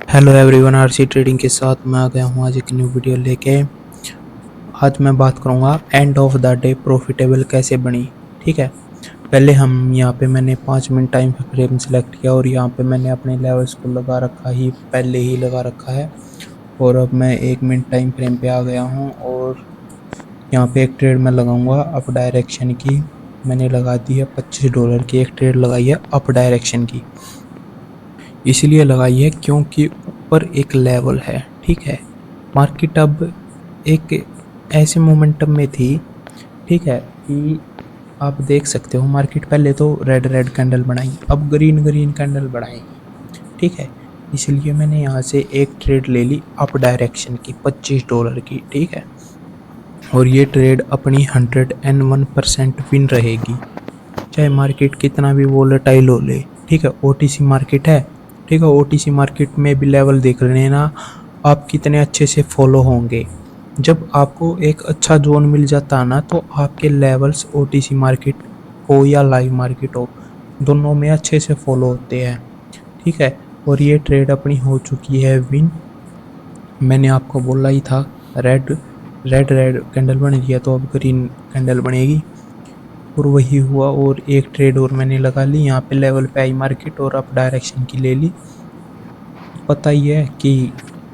Hello everyone, RC trading के साथ मैं आ गया हूँ आज एक न्यू वीडियो लेके। आज मैं बात करूँगा end of the day profitable कैसे बनी। ठीक है, पहले हम यहाँ पे मैंने 5 मिनट टाइम फ्रेम सेलेक्ट किया और यहाँ पे मैंने अपने लेवल्स को लगा रखा ही पहले ही लगा रखा है। और अब मैं 1 मिनट टाइम फ्रेम पे आ गया हूँ और यहाँ पे एक ट्रेड मैं लगाऊंगा अप डायरेक्शन की। मैंने लगा दी है $25 की एक ट्रेड लगाई है अप डायरेक्शन की। इसलिए लगाई है क्योंकि ऊपर एक लेवल है। ठीक है, मार्केट अब एक ऐसे मोमेंटम में थी। ठीक है कि आप देख सकते हो मार्केट पहले तो रेड रेड कैंडल बनाई, अब ग्रीन ग्रीन कैंडल बनाएगी। ठीक है, इसलिए मैंने यहाँ से एक ट्रेड ले ली अप डायरेक्शन की $25 की। ठीक है, और ये ट्रेड अपनी 101% विन रहेगी, चाहे मार्केट कितना भी वोलेटाइल हो ले। ठीक है, ओटीसी मार्केट है। ठीक है, ओटीसी मार्केट में भी लेवल देख लेना आप कितने अच्छे से फॉलो होंगे। जब आपको एक अच्छा जोन मिल जाता है ना, तो आपके लेवल्स ओटीसी मार्केट हो या लाइव मार्केट हो, दोनों में अच्छे से फॉलो होते हैं। ठीक है, और ये ट्रेड अपनी हो चुकी है विन। मैंने आपको बोला ही था रेड रेड रेड कैंडल बन रही है तो अब ग्रीन कैंडल बनेगी, और वही हुआ। और एक ट्रेड और मैंने लगा ली यहाँ पे लेवल पे आई मार्केट और अप डायरेक्शन की ले ली। पता ही है कि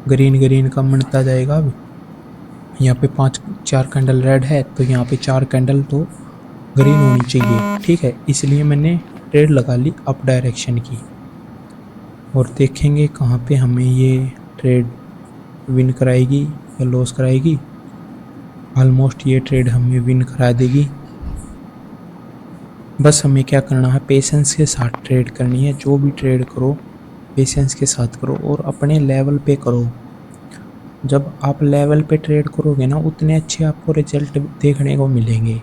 ग्रीन ग्रीन का बनता जाएगा। अब यहाँ पे 4 कैंडल रेड है तो यहाँ पे 4 कैंडल तो ग्रीन होनी चाहिए। ठीक है, इसलिए मैंने ट्रेड लगा ली अप डायरेक्शन की, और देखेंगे कहाँ पे हमें ये ट्रेड विन कराएगी या लॉस कराएगी। ऑलमोस्ट ये ट्रेड हमें विन करा देगी। बस हमें क्या करना है, पेशेंस के साथ ट्रेड करनी है। जो भी ट्रेड करो पेशेंस के साथ करो और अपने लेवल पे करो। जब आप लेवल पे ट्रेड करोगे ना, उतने अच्छे आपको रिजल्ट देखने को मिलेंगे।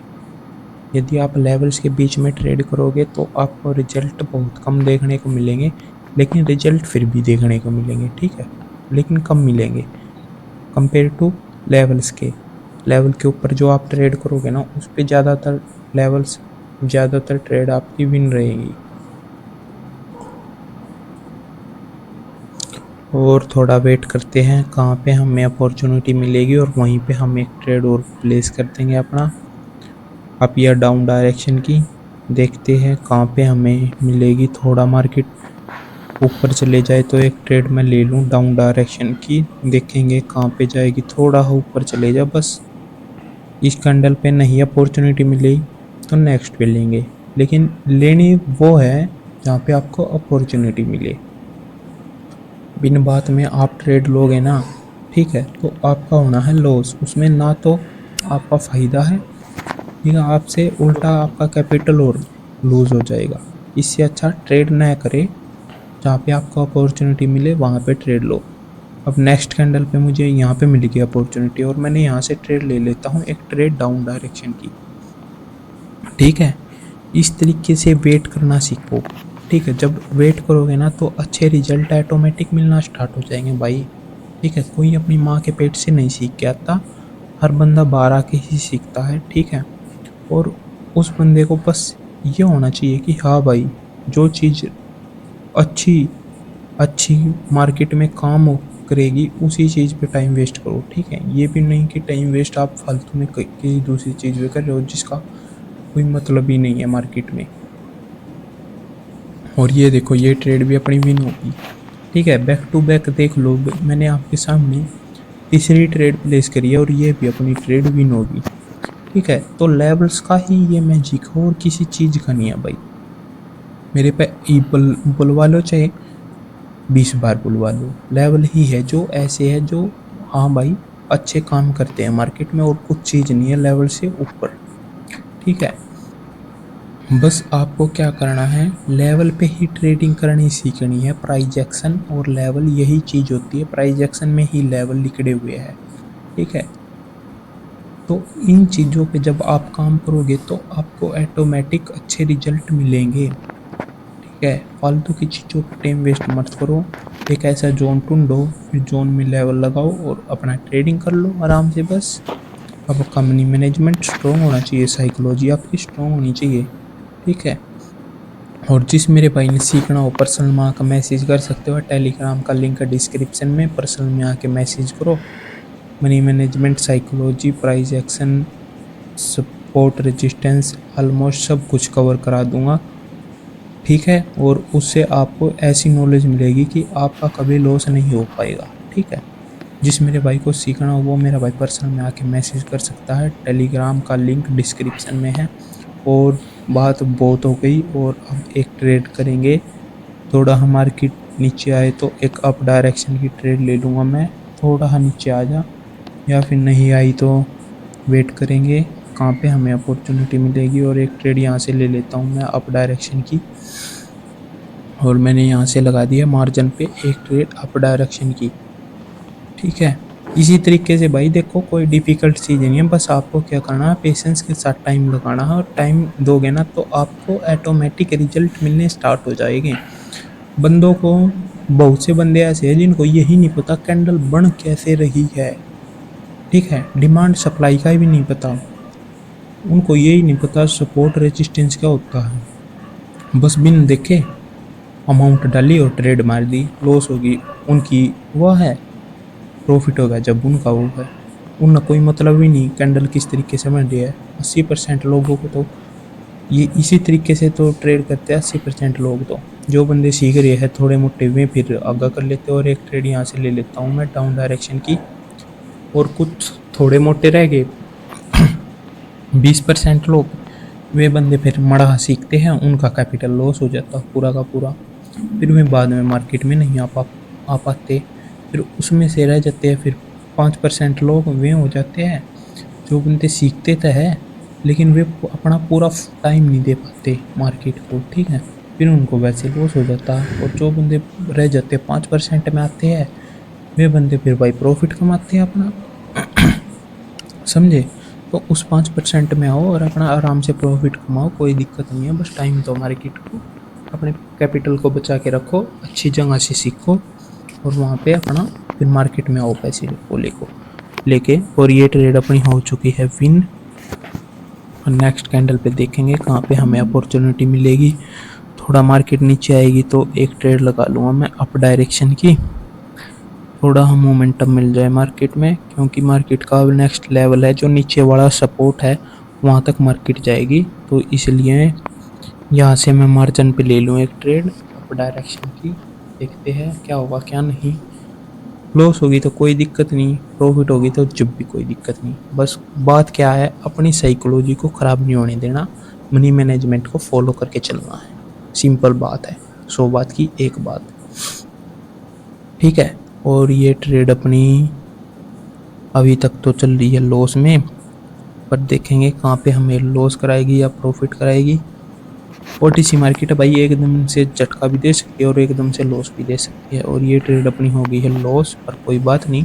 यदि आप लेवल्स के बीच में ट्रेड करोगे तो आपको रिजल्ट बहुत कम देखने को मिलेंगे, लेकिन रिजल्ट फिर भी देखने को मिलेंगे। ठीक है, लेकिन कम मिलेंगे कंपेयर टू लेवल्स के। लेवल के ऊपर जो आप ट्रेड करोगे ना, उस पर ज़्यादातर ट्रेड आपकी विन रहेगी। और थोड़ा वेट करते हैं कहाँ पे हमें अपॉर्चुनिटी मिलेगी, और वहीं पे हम एक ट्रेड और प्लेस कर देंगे अपना अप या डाउन डायरेक्शन की। देखते हैं कहाँ पे हमें मिलेगी। थोड़ा मार्केट ऊपर चले जाए तो एक ट्रेड मैं ले लूँ डाउन डायरेक्शन की। देखेंगे कहाँ पे जाएगी, थोड़ा ऊपर चले जा बस। इस कैंडल पे नहीं अपॉर्चुनिटी मिली तो नेक्स्ट पे लेंगे, लेकिन लेनी वो है जहाँ पे आपको अपॉर्चुनिटी मिले। बिन बात में आप ट्रेड लोगे ना, ठीक है, तो आपका होना है लॉस। उसमें ना तो आपका फ़ायदा है, ठीक है, आपसे उल्टा आपका कैपिटल और लूज़ हो जाएगा। इससे अच्छा ट्रेड ना करे, जहाँ पे आपको अपॉर्चुनिटी मिले वहाँ पे ट्रेड लो। अब नेक्स्ट कैंडल पे मुझे यहाँ पे मिल गई अपॉर्चुनिटी और मैंने यहाँ से ट्रेड ले लेता हूँ, एक ट्रेड डाउन डायरेक्शन की। ठीक है, इस तरीके से वेट करना सीखो। ठीक है, जब वेट करोगे ना तो अच्छे रिजल्ट ऑटोमेटिक मिलना स्टार्ट हो जाएंगे भाई। ठीक है, कोई अपनी माँ के पेट से नहीं सीख के आता, हर बंदा बाहर आके ही सीखता है। ठीक है, और उस बंदे को बस ये होना चाहिए कि हाँ भाई, जो चीज़ अच्छी अच्छी मार्केट में काम हो करेगी उसी चीज़ पे टाइम वेस्ट करो। ठीक है, ये भी नहीं कि टाइम वेस्ट आप फालतू में किसी दूसरी चीज़ पे कर रहे हो जिसका कोई मतलब ही नहीं है मार्केट में। और ये देखो, ये ट्रेड भी अपनी विन होगी। ठीक है, बैक टू बैक देख लो, मैंने आपके सामने तीसरी ट्रेड प्लेस करी है और ये भी अपनी ट्रेड विन होगी। ठीक है, तो लेवल्स का ही ये मैजिक हो और किसी चीज़ का नहीं है भाई। मेरे पे बुलवा लो चाहे 20 बार बुलवा लो, लेवल ही है जो ऐसे है जो, हाँ भाई, अच्छे काम करते हैं मार्केट में, और कुछ चीज़ नहीं है लेवल से ऊपर। ठीक है, बस आपको क्या करना है, लेवल पे ही ट्रेडिंग करनी सीखनी है। प्राइस एक्शन और लेवल यही चीज़ होती है, प्राइस एक्शन में ही लेवल लिखड़े हुए हैं। ठीक है, तो इन चीज़ों पे जब आप काम करोगे तो आपको ऑटोमेटिक अच्छे रिजल्ट मिलेंगे। ठीक है, फालतू की चीज़ों पे टाइम वेस्ट मत करो। एक ऐसा जोन ढूंढो, फिर जोन में लेवल लगाओ और अपना ट्रेडिंग कर लो आराम से बस। अब कंपनी मैनेजमेंट स्ट्रॉन्ग होना चाहिए, साइकोलॉजी आपकी स्ट्रॉन्ग होनी चाहिए। ठीक है, और जिस मेरे भाई ने सीखना हो पर्सनल में आकर मैसेज कर सकते हो, टेलीग्राम का लिंक है डिस्क्रिप्शन में, पर्सनल में आके मैसेज करो। Money management, psychology, price action, support, resistance, almost सब कुछ कवर करा दूंगा, ठीक है। और उससे आपको ऐसी नॉलेज मिलेगी कि आपका कभी लॉस नहीं हो पाएगा, ठीक है। जिस मेरे भाई को सीखना हो वो मेरा भाई पर्सनल में आके मैसेज कर सकता है, टेलीग्राम का लिंक डिस्क्रिप्शन में है। और बात बहुत हो गई, और अब एक ट्रेड करेंगे। थोड़ा हम मार्केट नीचे आए तो एक अप डायरेक्शन की ट्रेड ले लूँगा मैं, थोड़ा हाँ नीचे आ जा, या फिर नहीं आई तो वेट करेंगे कहाँ पे हमें अपॉर्चुनिटी मिलेगी। और एक ट्रेड यहाँ से ले लेता हूँ मैं अप डायरेक्शन की, और मैंने यहाँ से लगा दिया मार्जिन पे एक ट्रेड अप डायरेक्शन की, ठीक है। इसी तरीके से भाई देखो, कोई डिफ़िकल्ट चीज़ नहीं है, बस आपको क्या करना है, पेशेंस के साथ टाइम लगाना है, और टाइम दोगे ना तो आपको ऑटोमेटिक रिजल्ट मिलने स्टार्ट हो जाएंगे। बंदों को, बहुत से बंदे ऐसे हैं जिनको यही नहीं पता कैंडल बन कैसे रही है, ठीक है। डिमांड सप्लाई का भी नहीं पता, उनको यही नहीं पता सपोर्ट रेजिस्टेंस क्या होता है। बस बिन देखे अमाउंट डाली और ट्रेड मार दी, लॉस होगी उनकी वह है, प्रॉफिट होगा जब उनका होगा। उनका कोई मतलब ही नहीं कैंडल किस तरीके से बन रही है। 80% लोगों को तो ये इसी तरीके से तो ट्रेड करते हैं, 80% लोग तो। जो बंदे सीख रहे हैं थोड़े मोटे वे फिर आगा कर लेते हैं। और एक ट्रेड यहाँ से ले लेता हूँ मैं डाउन डायरेक्शन की, और कुछ थोड़े मोटे रह गए 20% लोग, वे बंदे फिर मड़ा सीखते हैं, उनका कैपिटल लॉस हो जाता है पूरा का पूरा। फिर वे बाद में मार्केट में नहीं आ पाते, फिर उसमें से रह जाते हैं। फिर 5% लोग वे हो जाते हैं जो बंदे सीखते तो है लेकिन वे अपना पूरा टाइम नहीं दे पाते मार्केट को, ठीक है। फिर उनको वैसे लॉस हो जाता है। और जो बंदे रह जाते 5% में आते हैं, वे बंदे फिर भाई प्रॉफिट कमाते हैं अपना, समझे। तो उस 5% में आओ और अपना आराम से प्रॉफिट कमाओ, कोई दिक्कत नहीं है। बस टाइम दो मार्केट को, अपने कैपिटल को बचा के रखो, अच्छी जगह से सीखो, और वहाँ पे अपना फिर मार्केट में आओ पैसे लेके। और ये ट्रेड अपनी हो चुकी है विन। और नेक्स्ट कैंडल पे देखेंगे कहाँ पे हमें अपॉर्चुनिटी मिलेगी। थोड़ा मार्केट नीचे आएगी तो एक ट्रेड लगा लूँगा मैं अप डायरेक्शन की, थोड़ा हम मोमेंटम मिल जाए मार्केट में, क्योंकि मार्केट का नेक्स्ट लेवल है जो नीचे वाला सपोर्ट है, वहाँ तक मार्केट जाएगी। तो इसलिए यहाँ से मैं मार्जिन पे ले लूँ एक ट्रेड अप डायरेक्शन की, देखते हैं क्या होगा क्या नहीं। लॉस होगी तो कोई दिक्कत नहीं, प्रॉफिट होगी तो जब भी कोई दिक्कत नहीं। बस बात क्या है, अपनी साइकोलॉजी को ख़राब नहीं होने देना, मनी मैनेजमेंट को फॉलो करके चलना है, सिंपल बात है। 100 बात की एक बात, ठीक है। और ये ट्रेड अपनी अभी तक तो चल रही है लॉस में, पर देखेंगे कहाँ पे हमें लॉस कराएगी या प्रॉफिट कराएगी। ओटीसी मार्केट है भाई, एकदम से झटका भी दे सकती है और एकदम से लॉस भी दे सकती है। और ये ट्रेड अपनी हो गई है लॉस, पर कोई बात नहीं।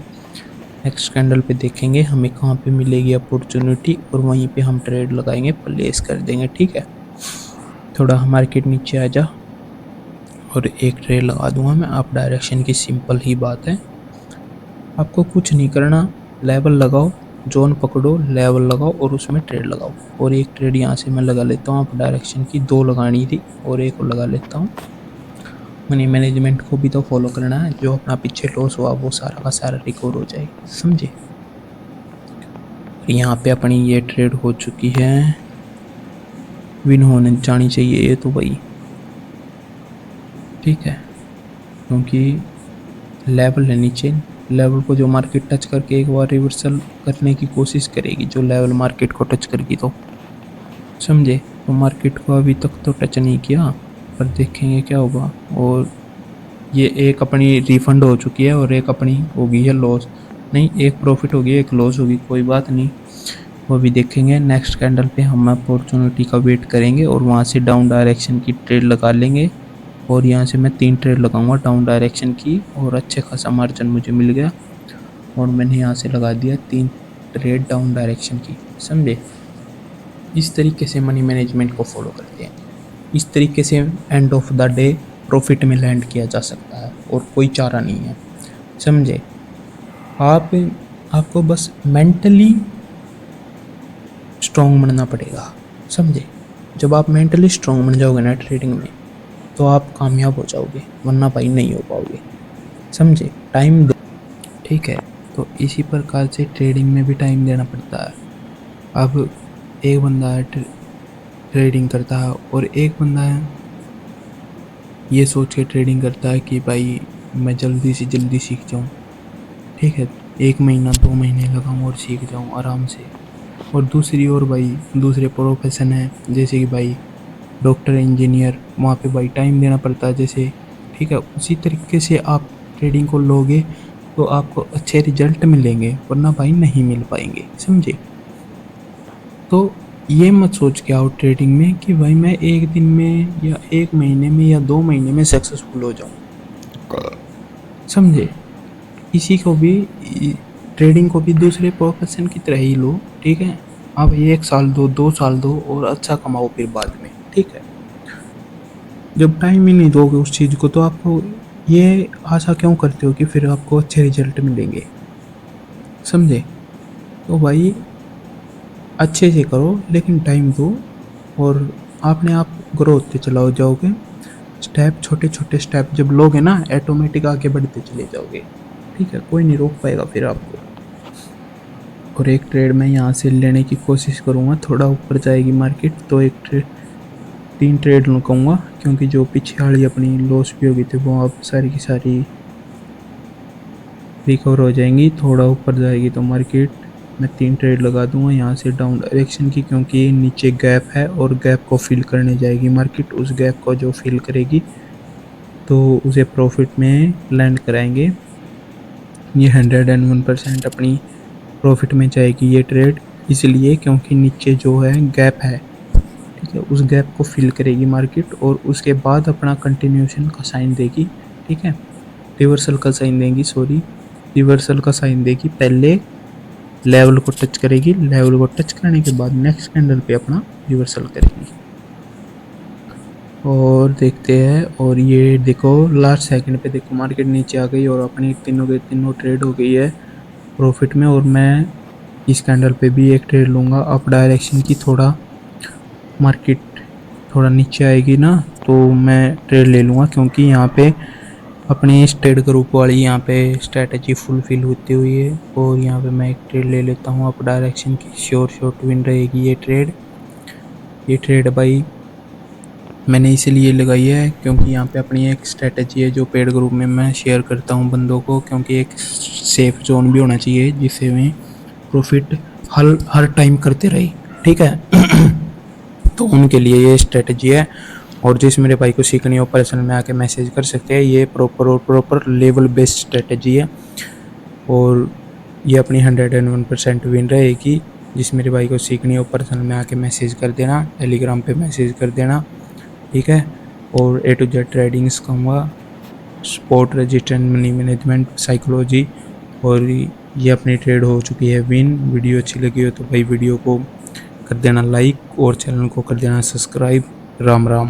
नेक्स्ट कैंडल पे देखेंगे हमें कहाँ पे मिलेगी अपॉर्चुनिटी, और वहीं पे हम ट्रेड लगाएंगे, प्लेस कर देंगे, ठीक है। थोड़ा मार्केट नीचे आ जा और एक ट्रेड लगा दूंगा मैं अप डायरेक्शन की, सिंपल ही बात है। आपको कुछ नहीं करना, लेवल लगाओ, जोन पकड़ो, लेवल लगाओ और उसमें ट्रेड लगाओ। और एक ट्रेड यहाँ से मैं लगा लेता हूँ अप डायरेक्शन की, 2 लगानी थी और एक और लगा लेता हूँ। मनी मैनेजमेंट को भी तो फॉलो करना है, जो अपना पीछे लॉस हुआ वो सारा का सारा रिकवर हो जाए, समझे। यहाँ पे अपनी ये ट्रेड हो चुकी है, विन होने जानी चाहिए ये तो भाई, ठीक है। क्योंकि लेवल है नीचे, लेवल को जो मार्केट टच करके एक बार रिवर्सल करने की कोशिश करेगी, जो लेवल मार्केट को टच करेगी तो, समझे। तो मार्केट को अभी तक तो टच नहीं किया, पर देखेंगे क्या होगा। और ये एक अपनी रिफंड हो चुकी है और एक अपनी हो गई है लॉस, नहीं एक प्रॉफिट होगी एक लॉस होगी, कोई बात नहीं, वो भी देखेंगे। नेक्स्ट कैंडल पे हम अपॉर्चुनिटी का वेट करेंगे और वहाँ से डाउन डायरेक्शन की ट्रेड लगा लेंगे। और यहाँ से मैं 3 ट्रेड लगाऊंगा डाउन डायरेक्शन की, और अच्छे खासा मार्जिन मुझे मिल गया, और मैंने यहाँ से लगा दिया 3 ट्रेड डाउन डायरेक्शन की, समझे। इस तरीके से मनी मैनेजमेंट को फॉलो करते हैं, इस तरीके से end of the day profit में लैंड किया जा सकता है, और कोई चारा नहीं है, समझे। आपको बस मेंटली स्ट्रॉन्ग बनना पड़ेगा, समझे। जब आप मेंटली स्ट्रॉन्ग बन जाओगे ना ट्रेडिंग में, तो आप कामयाब हो जाओगे, वरना भाई नहीं हो पाओगे, समझे। टाइम दो, ठीक है। तो इसी प्रकार से ट्रेडिंग में भी टाइम देना पड़ता है। अब एक बंदा है ट्रेडिंग करता है, और एक बंदा है ये सोच के ट्रेडिंग करता है कि भाई मैं जल्दी से जल्दी सीख जाऊँ, ठीक है, 1 महीना 2 महीने लगाऊँ और सीख जाऊँ आराम से। और दूसरी ओर भाई दूसरे प्रोफेशन है, जैसे कि भाई डॉक्टर, इंजीनियर, वहाँ पे भाई टाइम देना पड़ता है जैसे, ठीक है। उसी तरीके से आप ट्रेडिंग को लोगे तो आपको अच्छे रिजल्ट मिलेंगे, वरना भाई नहीं मिल पाएंगे, समझे। तो ये मत सोच के आओ ट्रेडिंग में कि भाई मैं 1 दिन में या 1 महीने में या 2 महीने में सक्सेसफुल हो जाऊँ, समझे। इसी को भी ट्रेडिंग को भी दूसरे प्रोफेशन की तरह ही लो, ठीक है। आप 1 साल दो, 2 साल दो और अच्छा कमाओ फिर बाद में, ठीक है। जब टाइम ही नहीं दोगे उस चीज़ को तो आपको ये आशा क्यों करते हो कि फिर आपको अच्छे रिजल्ट मिलेंगे, समझे। तो भाई अच्छे से करो लेकिन टाइम दो, और अपने आप ग्रो होते चलाओ जाओगे। स्टेप, छोटे छोटे स्टेप जब लोगे ना, ऑटोमेटिक आगे बढ़ते चले जाओगे, ठीक है। कोई नहीं रोक पाएगा फिर आपको। और एक ट्रेड में यहाँ से लेने की कोशिश करूँगा, थोड़ा ऊपर जाएगी मार्केट तो 3 ट्रेड लूँगा, क्योंकि जो पीछे वाली अपनी लॉस भी होगी थी वो अब सारी की सारी रिकवर हो जाएंगी। थोड़ा ऊपर जाएगी तो मार्केट मैं 3 ट्रेड लगा दूंगा यहाँ से डाउन डायरेक्शन की, क्योंकि नीचे गैप है और गैप को फिल करने जाएगी मार्केट। उस गैप को जो फिल करेगी तो उसे प्रॉफिट में लैंड कराएंगे। ये 101% अपनी प्रॉफिट में जाएगी ये ट्रेड, इसलिए क्योंकि नीचे जो है गैप है, ठीक है। उस गैप को फिल करेगी मार्केट और उसके बाद अपना कंटिन्यूशन का साइन देगी, ठीक है। रिवर्सल का साइन देगी, सॉरी, रिवर्सल का साइन देगी। पहले लेवल को टच करेगी, लेवल को टच करने के बाद नेक्स्ट कैंडल पे अपना रिवर्सल करेगी। और देखते हैं, और ये देखो लास्ट सेकंड पे देखो मार्केट नीचे आ गई और अपनी तीनों के तीनों ट्रेड हो गई है प्रॉफिट में। और मैं इस कैंडल पे भी एक ट्रेड लूँगा अप डायरेक्शन की। थोड़ा मार्केट थोड़ा नीचे आएगी ना तो मैं ट्रेड ले लूँगा, क्योंकि यहाँ पे अपनी स्टेट ग्रुप वाली यहाँ पे स्ट्रेटजी फुलफिल होती हुई है। और यहाँ पे मैं एक ट्रेड ले लेता हूँ अप डायरेक्शन की, श्योर शॉट विन रहेगी ये ट्रेड। ये ट्रेड भाई मैंने इसीलिए लगाई है क्योंकि यहाँ पे अपनी एक स्ट्रेटजी है जो पेड ग्रुप में मैं शेयर करता हूँ बंदों को, क्योंकि एक सेफ जोन भी होना चाहिए जिससे मैं प्रॉफिट हर टाइम करते रहे, ठीक है। तो उनके लिए ये स्ट्रेटजी है। और जिस मेरे भाई को सीखनी हो पर्सनल में आके मैसेज कर सकते हैं। ये प्रॉपर लेवल बेस्ड स्ट्रेटजी है और ये अपनी 101% विन रहेगी। जिस मेरे भाई को सीखनी हो पर्सनल में आके मैसेज कर देना, टेलीग्राम पे मैसेज कर देना, ठीक है। और A to Z ट्रेडिंग सिखाऊंगा, spot, resistance, money management, psychology. और ये अपनी ट्रेड हो चुकी है विन। वीडियो अच्छी लगी हो तो भाई वीडियो को कर देना लाइक और चैनल को कर देना सब्सक्राइब। राम राम।